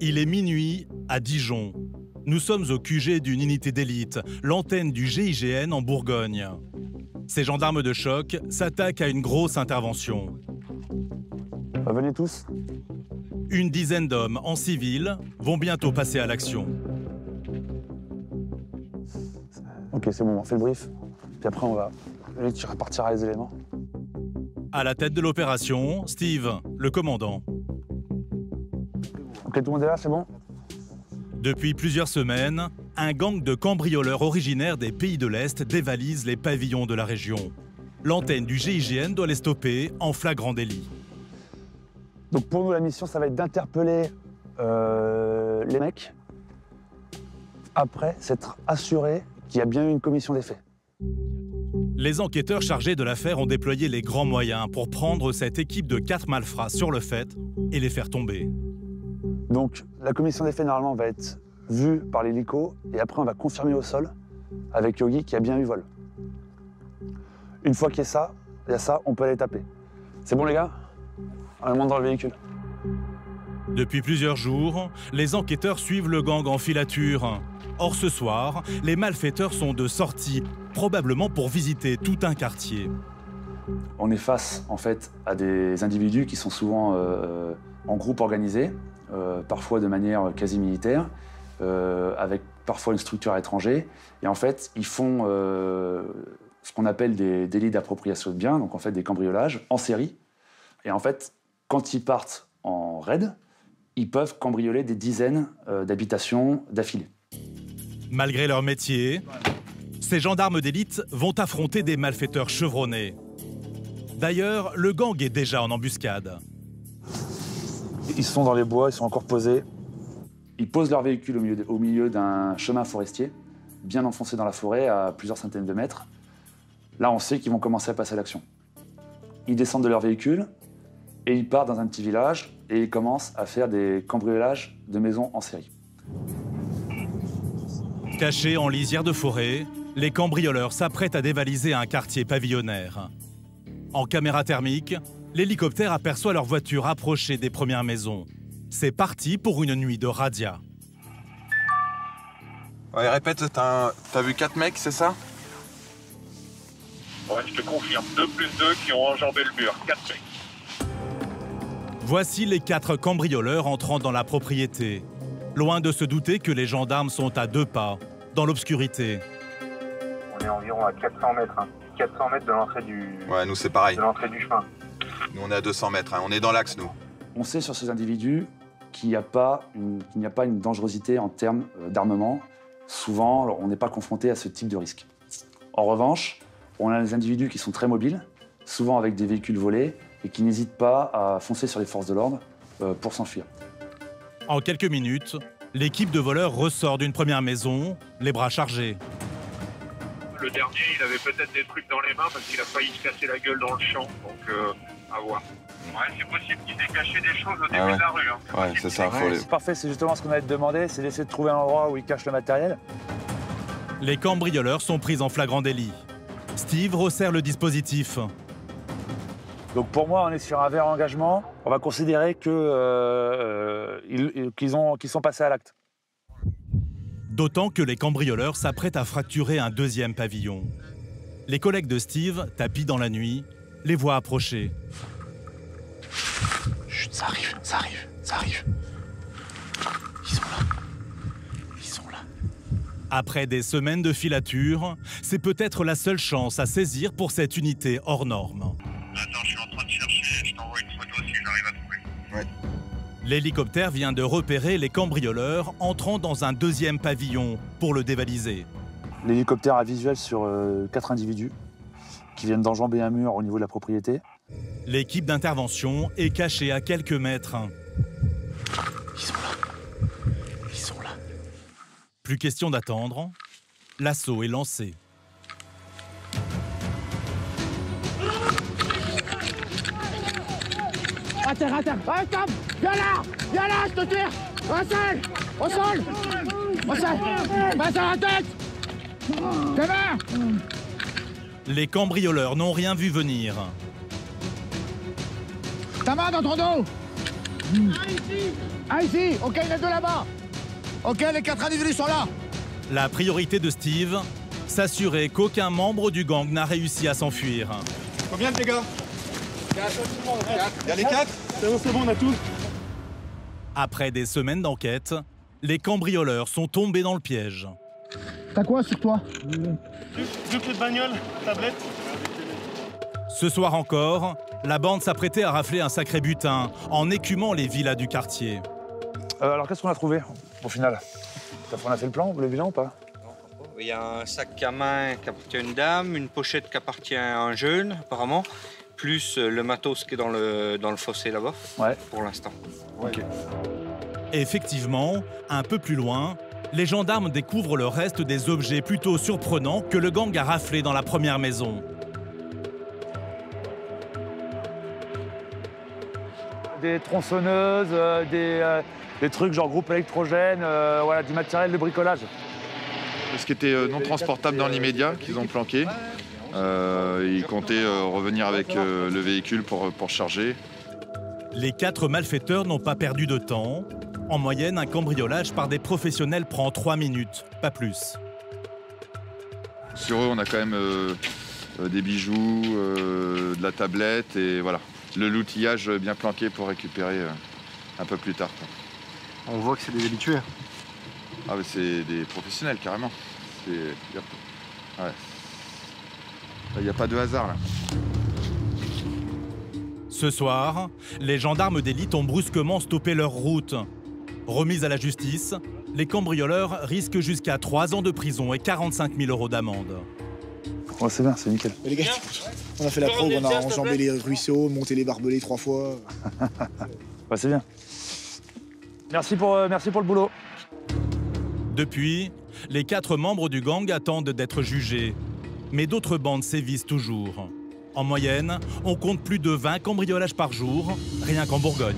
Il est minuit à Dijon. Nous sommes au QG d'une unité d'élite, l'antenne du GIGN en Bourgogne. Ces gendarmes de choc s'attaquent à une grosse intervention. Venez tous. Une dizaine d'hommes en civil vont bientôt passer à l'action. Ok, c'est bon, on fait le brief. Puis après, tu répartiras les éléments. À la tête de l'opération, Steve, le commandant. Ok, tout le monde est là, c'est bon? Depuis plusieurs semaines, un gang de cambrioleurs originaires des pays de l'Est dévalise les pavillons de la région. L'antenne du GIGN doit les stopper en flagrant délit. Donc pour nous, la mission, ça va être d'interpeller les mecs. Après, s'être assuré qu'il y a bien eu une commission des faits. Les enquêteurs chargés de l'affaire ont déployé les grands moyens pour prendre cette équipe de 4 malfrats sur le fait et les faire tomber. Donc la commission des faits, normalement, va être vue par l'hélico et après, on va confirmer au sol avec Yogi qu'il y a bien eu vol. Une fois qu'il y a ça, on peut aller taper. C'est bon, les gars? On monte dans le véhicule. Depuis plusieurs jours, les enquêteurs suivent le gang en filature. Or, ce soir, les malfaiteurs sont de sortie, probablement pour visiter tout un quartier. On est face, en fait, à des individus qui sont souvent en groupe organisé, parfois de manière quasi militaire, avec parfois une structure à l'étranger. Et en fait, ils font ce qu'on appelle des délits d'appropriation de biens, donc en fait des cambriolages en série. Et en fait, quand ils partent en raid, ils peuvent cambrioler des dizaines d'habitations d'affilée. Malgré leur métier, ces gendarmes d'élite vont affronter des malfaiteurs chevronnés. D'ailleurs, le gang est déjà en embuscade. Ils sont dans les bois, ils sont encore posés. Ils posent leur véhicule au milieu d'un chemin forestier, bien enfoncé dans la forêt à plusieurs centaines de mètres. Là, on sait qu'ils vont commencer à passer à l'action. Ils descendent de leur véhicule et ils partent dans un petit village et ils commencent à faire des cambriolages de maisons en série. Cachés en lisière de forêt, les cambrioleurs s'apprêtent à dévaliser un quartier pavillonnaire. En caméra thermique, l'hélicoptère aperçoit leur voiture approcher des premières maisons. C'est parti pour une nuit de razzia. Ouais, répète, t'as vu 4 mecs, c'est ça? Ouais, je te confirme, 2 plus 2 qui ont enjambé le mur, 4 mecs. Voici les 4 cambrioleurs entrant dans la propriété. Loin de se douter que les gendarmes sont à 2 pas, dans l'obscurité. On est environ à 400 mètres, hein. 400 mètres de l'entrée du... Ouais, nous c'est pareil. De l'entrée du chemin. Nous on est à 200 mètres, hein. On est dans l'axe, nous. On sait sur ces individus qu'il n'y a pas une dangerosité en termes d'armement. Souvent, on n'est pas confronté à ce type de risque. En revanche, on a des individus qui sont très mobiles, souvent avec des véhicules volés, et qui n'hésitent pas à foncer sur les forces de l'ordre pour s'enfuir. En quelques minutes, l'équipe de voleurs ressort d'une première maison, les bras chargés. Le dernier, il avait peut-être des trucs dans les mains parce qu'il a failli se casser la gueule dans le champ, donc à voir. Ouais, c'est possible qu'il ait caché des choses au début de la rue. Hein. Ouais, c'est ça, faut les... C'est parfait, c'est justement ce qu'on allait te demander, c'est d'essayer de trouver un endroit où ils cachent le matériel. Les cambrioleurs sont pris en flagrant délit. Steve resserre le dispositif. Donc pour moi, on est sur un vert engagement. On va considérer qu'ils sont passés à l'acte. D'autant que les cambrioleurs s'apprêtent à fracturer un deuxième pavillon. Les collègues de Steve, tapis dans la nuit, les voient approcher. Chut, ça arrive, ça arrive, ça arrive. Ils sont là. Ils sont là. Après des semaines de filature, c'est peut-être la seule chance à saisir pour cette unité hors norme. Attends, je suis en train de chercher, je t'envoie une photo si j'arrive à trouver. Ouais. L'hélicoptère vient de repérer les cambrioleurs entrant dans un deuxième pavillon pour le dévaliser. L'hélicoptère a visuel sur 4 individus qui viennent d'enjamber un mur au niveau de la propriété. L'équipe d'intervention est cachée à quelques mètres. Ils sont là. Ils sont là. Plus question d'attendre, l'assaut est lancé. À terre, à terre. Ouais, stop. Viens là, je te tire. Au sol, passe à la tête. T'es mort. Les cambrioleurs n'ont rien vu venir. Ta main dans ton dos. Ah, ici. Ah, ici. OK, il y en a 2 là-bas. OK, les 4 individus sont là. La priorité de Steve, s'assurer qu'aucun membre du gang n'a réussi à s'enfuir. Combien de dégâts? 4. Il y a les 4? C'est bon, on a tout. Après des semaines d'enquête, les cambrioleurs sont tombés dans le piège. T'as quoi sur toi? 2 clés de bagnole, tablette. Ce soir encore, la bande s'apprêtait à rafler un sacré butin en écumant les villas du quartier. Alors qu'est-ce qu'on a trouvé au final? On a fait le bilan ou pas? Il y a un sac à main qui appartient à une dame, une pochette qui appartient à un jeune, apparemment, plus le matos qui est dans le fossé là-bas, pour l'instant. Ok. Effectivement, un peu plus loin, les gendarmes découvrent le reste des objets plutôt surprenants que le gang a raflés dans la première maison. Des tronçonneuses, des trucs genre groupe électrogène, voilà, du matériel de bricolage. Ce qui était non transportable dans l'immédiat, qu'ils ont planqué. Ils comptaient revenir avec le véhicule pour charger. Les 4 malfaiteurs n'ont pas perdu de temps. En moyenne, un cambriolage par des professionnels prend 3 minutes, pas plus. Sur eux, on a quand même des bijoux, de la tablette et voilà. L'outillage bien planqué pour récupérer un peu plus tard. On voit que c'est des habitués. Ah, mais c'est des professionnels, carrément. Il n'y a pas de hasard, là. Ce soir, les gendarmes d'élite ont brusquement stoppé leur route. Remis à la justice, les cambrioleurs risquent jusqu'à 3 ans de prison et 45 000 € d'amende. Oh, c'est bien, c'est nickel. Mais les gars, on a fait la probe, on a enjambé les ruisseaux, monté les barbelés 3 fois. Ouais, c'est bien. Merci pour le boulot. Depuis, les 4 membres du gang attendent d'être jugés. Mais d'autres bandes sévissent toujours. En moyenne, on compte plus de 20 cambriolages par jour, rien qu'en Bourgogne.